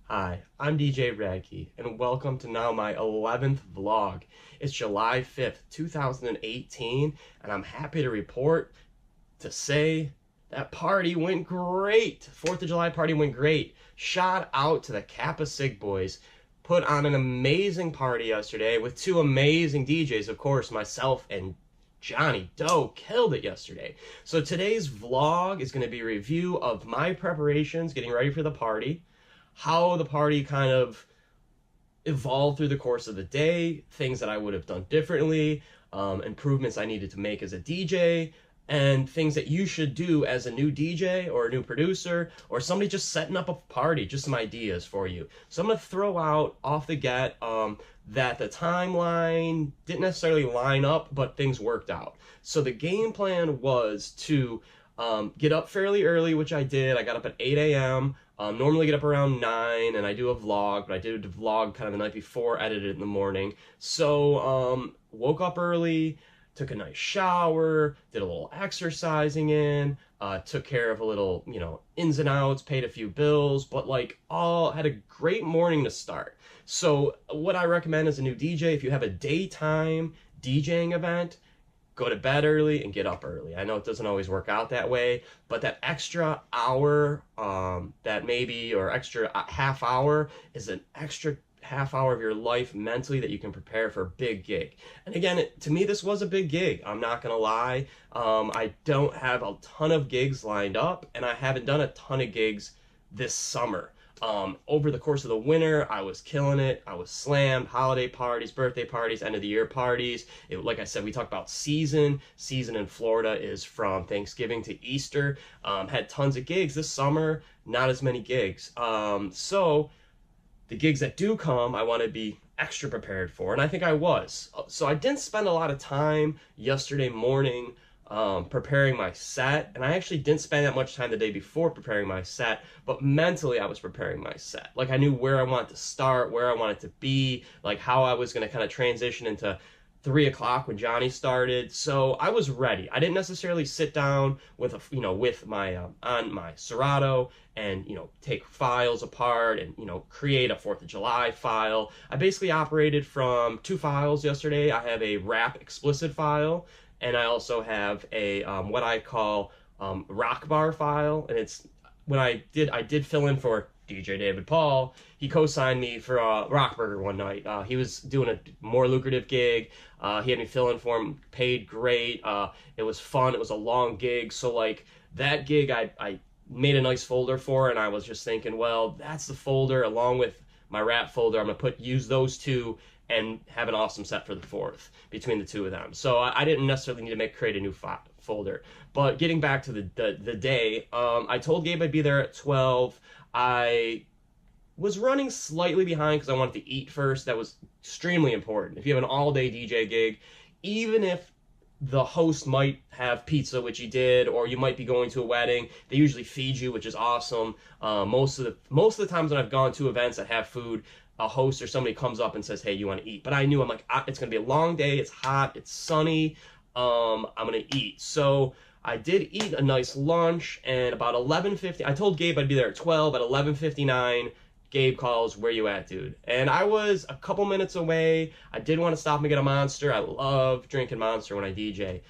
Hi, I'm DJ Rad Key, and welcome to now my 11th vlog. It's July 5th, 2018, and I'm happy to report to say that party went great. 4th of July party went great. Shout out to the Kappa Sig boys. Put on an amazing party yesterday with two amazing DJs, of course, myself and Johnny Doe killed it yesterday. So today's vlog is going to be a review of my preparations, getting ready for the party, how the party kind of evolved through the course of the day, things that I would have done differently, improvements I needed to make as a DJ, and things that you should do as a new DJ or a new producer or somebody just setting up a party, just some ideas for you. So I'm going to throw out off the get that the timeline didn't necessarily line up, but things worked out. So the game plan was to get up fairly early, which I did. I got up at 8 a.m. Normally get up around 9 and I do a vlog, but I did a vlog kind of the night before, edited it in the morning. So woke up early, took a nice shower, did a little exercising took care of a little, ins and outs, paid a few bills, but had a great morning to start. So what I recommend as a new DJ, if you have a daytime DJing event, go to bed early and get up early. I know it doesn't always work out that way, but that extra hour, or extra half hour is an extra half hour of your life mentally that you can prepare for a big gig. And again, to me, this was a big gig. I'm not gonna lie. I don't have a ton of gigs lined up, and I haven't done a ton of gigs this summer. Over the course of the winter, I was killing it. I was slammed. Holiday parties, birthday parties, end of the year parties. Like I said, we talked about season. Season in Florida is from Thanksgiving to Easter. Had tons of gigs this summer, not as many gigs. So the gigs that do come, I want to be extra prepared for, and I think I was. So I didn't spend a lot of time yesterday morning preparing my set, and I actually didn't spend that much time the day before preparing my set, but mentally I was preparing my set. Like, I knew where I wanted to start, where I wanted to be, like how I was going to kind of transition into 3 o'clock when Johnny started. So I was ready. I didn't necessarily sit down with my on my Serato and take files apart and create a 4th of July file. I basically operated from 2 files yesterday. I have a rap explicit file, and I also have a what I call rock bar file. And it's when I did fill in for DJ David Paul. He co-signed me for Rock Burger one night. He was doing a more lucrative gig. He had me fill in for him, paid great. It was fun. It was a long gig. So that gig I made a nice folder for, and I was just thinking, well, that's the folder along with my rap folder. I'm gonna use those two and have an awesome set for the 4th between the two of them. So I didn't necessarily need to create a new folder. But getting back to the day, I told Gabe I'd be there at 12. I was running slightly behind because I wanted to eat first. That was extremely important. If you have an all-day DJ gig, even if the host might have pizza, which he did, or you might be going to a wedding, they usually feed you, which is awesome. Most of the times when I've gone to events that have food, a host or somebody comes up and says, hey, you want to eat? But I knew, I'm like, it's going to be a long day. It's hot. It's sunny. I'm going to eat. So I did eat a nice lunch, and about 11:50, I told Gabe I'd be there at 12. At 11:59, Gabe calls, where you at, dude? And I was a couple minutes away. I did want to stop and get a Monster. I love drinking Monster when I DJ.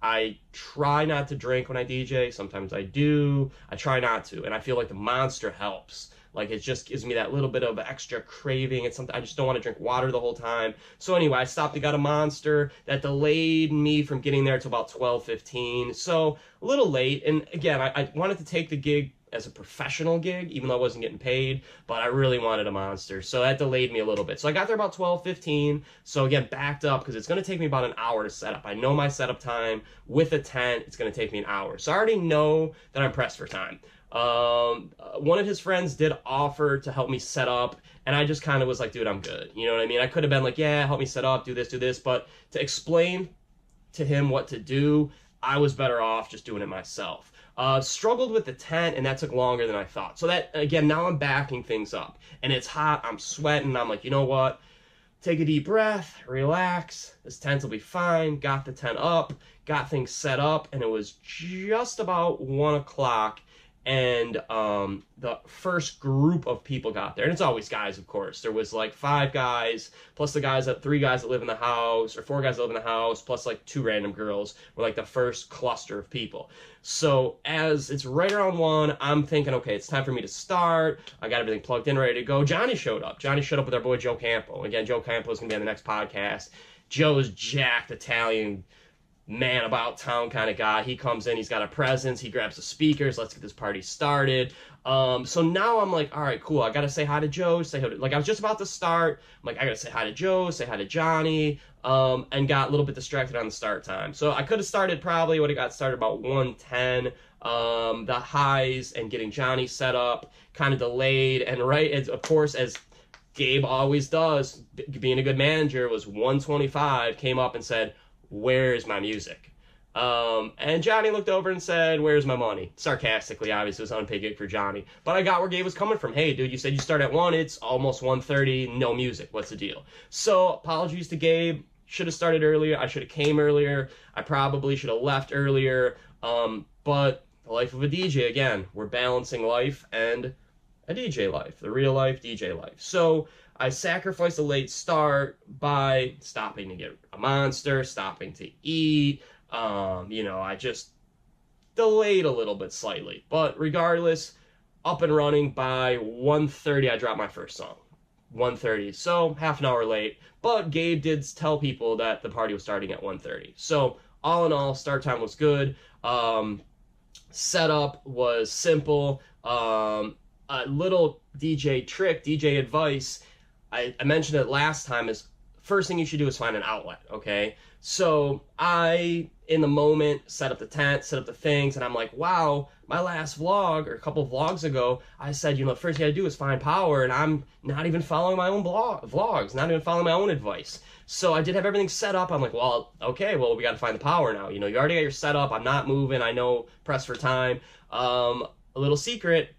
I try not to drink when I DJ. Sometimes I do. I try not to, and I feel like the Monster helps. Like, it just gives me that little bit of extra craving. It's something I just don't want to drink water the whole time. So anyway, I stopped and got a Monster. That delayed me from getting there to about 12:15. So a little late. And again, I wanted to take the gig as a professional gig, even though I wasn't getting paid, but I really wanted a Monster. So that delayed me a little bit. So I got there about 12:15. So again, backed up because it's going to take me about an hour to set up. I know my setup time with a tent, it's going to take me an hour. So I already know that I'm pressed for time. One of his friends did offer to help me set up, and I just kind of was like, dude, I'm good. You know what I mean? I could have been like, yeah, help me set up, do this, but to explain to him what to do, I was better off just doing it myself. Struggled with the tent, and that took longer than I thought. So that, again, now I'm backing things up, and it's hot, I'm sweating, I'm like, you know what? Take a deep breath, relax, this tent will be fine. Got the tent up, got things set up, and it was just about 1 o'clock, and the first group of people got there, and it's always guys, of course. There was like 5 guys plus the 3 guys that live in the house, or 4 guys that live in the house, plus like 2 random girls were like the first cluster of people. So as it's right around 1, I'm thinking, okay, it's time for me to start. I got everything plugged in, ready to go. Johnny showed up with our boy Joe Campo. Again, Joe Campo is gonna be on the next podcast. Joe's jacked Italian man about town kind of guy. He comes in, he's got a presence, he grabs the speakers, let's get this party started. So now I'm like, all right, cool. I gotta say hi to Joe, like I was just about to start. I'm like, I gotta say hi to Joe, say hi to Johnny, and got a little bit distracted on the start time. So I could have started probably, would have got started about 1:10. The highs and getting Johnny set up kind of delayed, and right as, of course, as Gabe always does, being a good manager, was 1:25, came up and said, "Where's my music?" And Johnny looked over and said, "Where's my money?" Sarcastically, obviously, it was an unpaid gig for Johnny. But I got where Gabe was coming from. Hey, dude, you said you start at 1, it's almost 1:30, no music. What's the deal? So, apologies to Gabe. Should have started earlier. I should have came earlier. I probably should have left earlier. But the life of a DJ, again, we're balancing life and a DJ life, the real life DJ life. So I sacrificed a late start by stopping to get a Monster, stopping to eat. I just delayed a little bit slightly. But regardless, up and running by 1:30, I dropped my first song. 1:30, so half an hour late. But Gabe did tell people that the party was starting at 1:30. So all in all, start time was good. Setup was simple. A little DJ trick, DJ advice, I mentioned it last time, is first thing you should do is find an outlet, okay? So I, in the moment, set up the tent, set up the things, and I'm like, wow, my last vlog, or a couple of vlogs ago, I said, the first thing I gotta do is find power, and I'm not even following my own vlogs, not even following my own advice. So I did have everything set up. I'm like, well, okay, we gotta find the power now. You already got your setup, I'm not moving, I know, press for time. A little secret,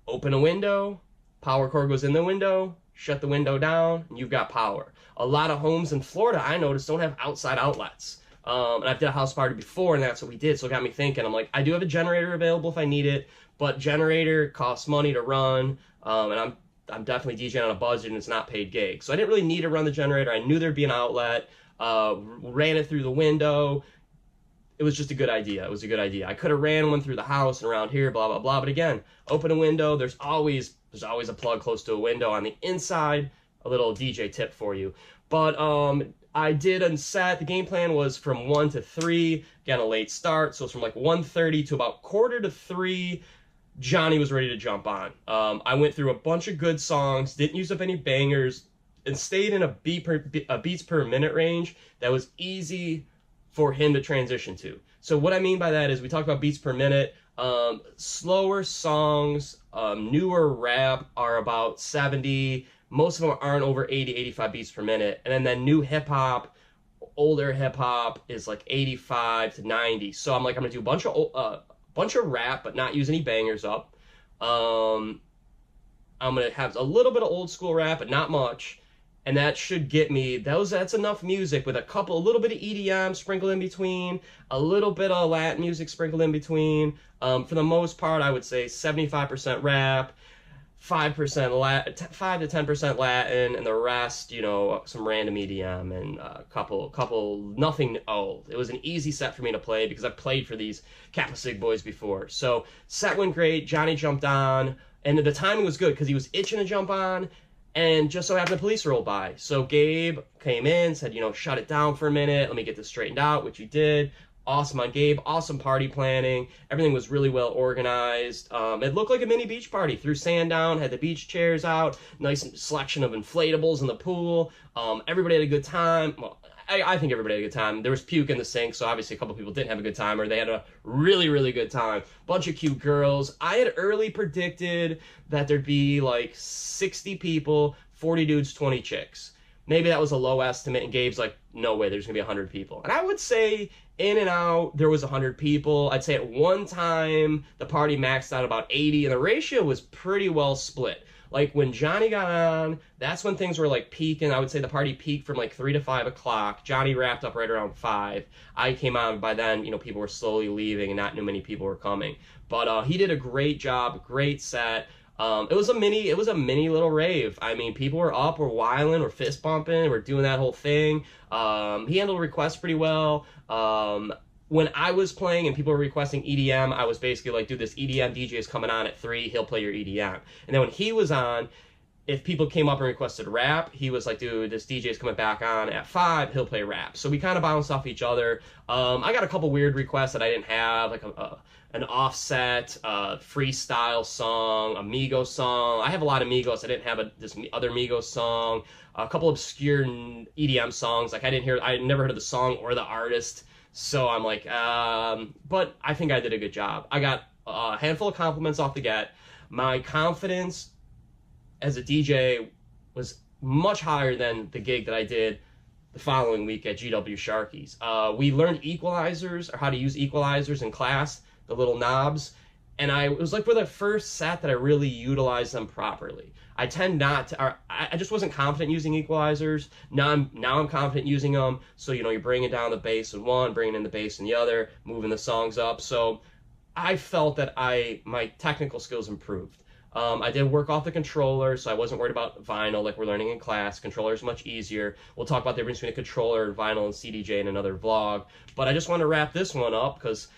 open a window, power cord goes in the window, shut the window down, and you've got power. A lot of homes in Florida, I noticed, don't have outside outlets. And I've did a house party before, and that's what we did, so it got me thinking. I'm like, I do have a generator available if I need it, but generator costs money to run, and I'm definitely DJing on a budget, and it's not paid gig. So I didn't really need to run the generator. I knew there'd be an outlet, ran it through the window. It was just a good idea. It was a good idea. I could have ran one through the house and around here, blah, blah, blah. But again, open a window. There's always a plug close to a window on the inside. A little DJ tip for you. But I did unset. The game plan was from 1 to 3. Again, a late start. So it's from like 1:30 to about 2:45. Johnny was ready to jump on. I went through a bunch of good songs. Didn't use up any bangers. And stayed in a beats per minute range that was easy for him to transition to. So what I mean by that is we talk about beats per minute. Slower songs, newer rap are about 70. Most of them aren't over 80, 85 beats per minute. And then new hip-hop, older hip-hop is like 85 to 90. So I'm going to do a bunch of rap, but not use any bangers up. I'm going to have a little bit of old school rap, but not much. And that should get me, that's enough music with a little bit of EDM sprinkled in between, a little bit of Latin music sprinkled in between. For the most part, I would say 75% rap, 5 to 10% Latin, and the rest, some random EDM and a couple, nothing old. It was an easy set for me to play because I've played for these Kappa Sig boys before. So set went great, Johnny jumped on, and the timing was good because he was itching to jump on. And just so happened the police rolled by. So Gabe came in, said, shut it down for a minute. Let me get this straightened out, which he did. Awesome on Gabe. Awesome party planning. Everything was really well organized. It looked like a mini beach party. Threw sand down, had the beach chairs out, nice selection of inflatables in the pool. Everybody had a good time. Well, I think everybody had a good time. There was puke in the sink, so obviously a couple people didn't have a good time, or they had a really, really good time. Bunch of cute girls. I had early predicted that there'd be like 60 people, 40 dudes, 20 chicks. Maybe that was a low estimate, and Gabe's like, no way, there's going to be 100 people. And I would say in and out, there was 100 people. I'd say at one time, the party maxed out about 80, and the ratio was pretty well split. Like when Johnny got on, that's when things were like peaking. I would say the party peaked from like 3 to 5 o'clock. Johnny wrapped up right around 5. I came on by then, you know, people were slowly leaving and not too many people were coming. But he did a great job, great set. It was a mini little rave. I mean, people were up, were whiling, were fist bumping, were doing that whole thing. He handled requests pretty well. When I was playing and people were requesting EDM, I was basically like, dude, this EDM DJ is coming on at 3, he'll play your EDM. And then when he was on, if people came up and requested rap, he was like, dude, this DJ is coming back on at 5, he'll play rap. So we kind of bounced off each other. I got a couple weird requests that I didn't have, like an Offset, freestyle song, a Migos song. I have a lot of Migos. I didn't have this other Migos song. A couple obscure EDM songs. Like I never heard of the song or the artist. So I'm like, but I think I did a good job. I got a handful of compliments off the get. My confidence as a DJ was much higher than the gig that I did the following week at GW Sharky's. We learned equalizers, or how to use equalizers in class, the little knobs, and it was like for the first set that I really utilized them properly. I tend not to, or I just wasn't confident using equalizers. Now I'm confident using them. So, you know, you're bringing down the bass in one, bringing in the bass in the other, moving the songs up. So I felt that my technical skills improved. I did work off the controller, so I wasn't worried about vinyl like we're learning in class. Controller is much easier. We'll talk about the difference between a controller and vinyl and CDJ in another vlog. But I just want to wrap this one up because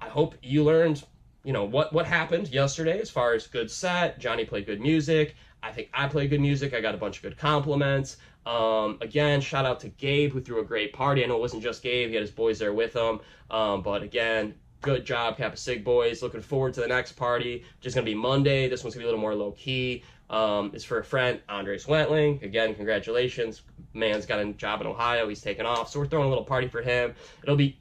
I hope you learned, you know, what happened yesterday as far as good set. Johnny played good music. I think I played good music. I got a bunch of good compliments. Again, shout out to Gabe, who threw a great party. I know it wasn't just Gabe. He had his boys there with him. But again, good job, Kappa Sig boys. Looking forward to the next party, which is going to be Monday. This one's going to be a little more low-key. It's for a friend, Andres Wentling. Again, congratulations. Man's got a job in Ohio. He's taken off. So we're throwing a little party for him. It'll be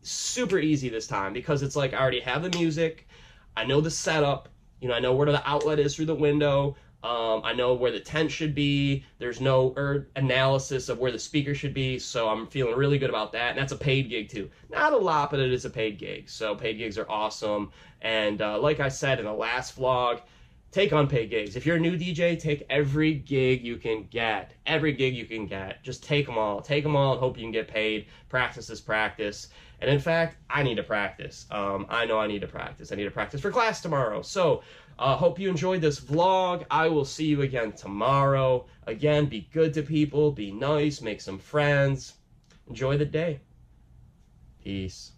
super easy this time because it's like I already have the music. I know the setup. You know, I know where the outlet is through the window. I know where the tent should be. There's no analysis of where the speaker should be, so I'm feeling really good about that. And that's a paid gig too. Not a lot, but it is a paid gig. So paid gigs are awesome. And like I said in the last vlog, take unpaid gigs. If you're a new DJ, take every gig you can get. Every gig you can get. Just take them all. Take them all and hope you can get paid. Practice is practice. And in fact, I need to practice. I know I need to practice. I need to practice for class tomorrow. So hope you enjoyed this vlog. I will see you again tomorrow. Again, be good to people. Be nice. Make some friends. Enjoy the day. Peace.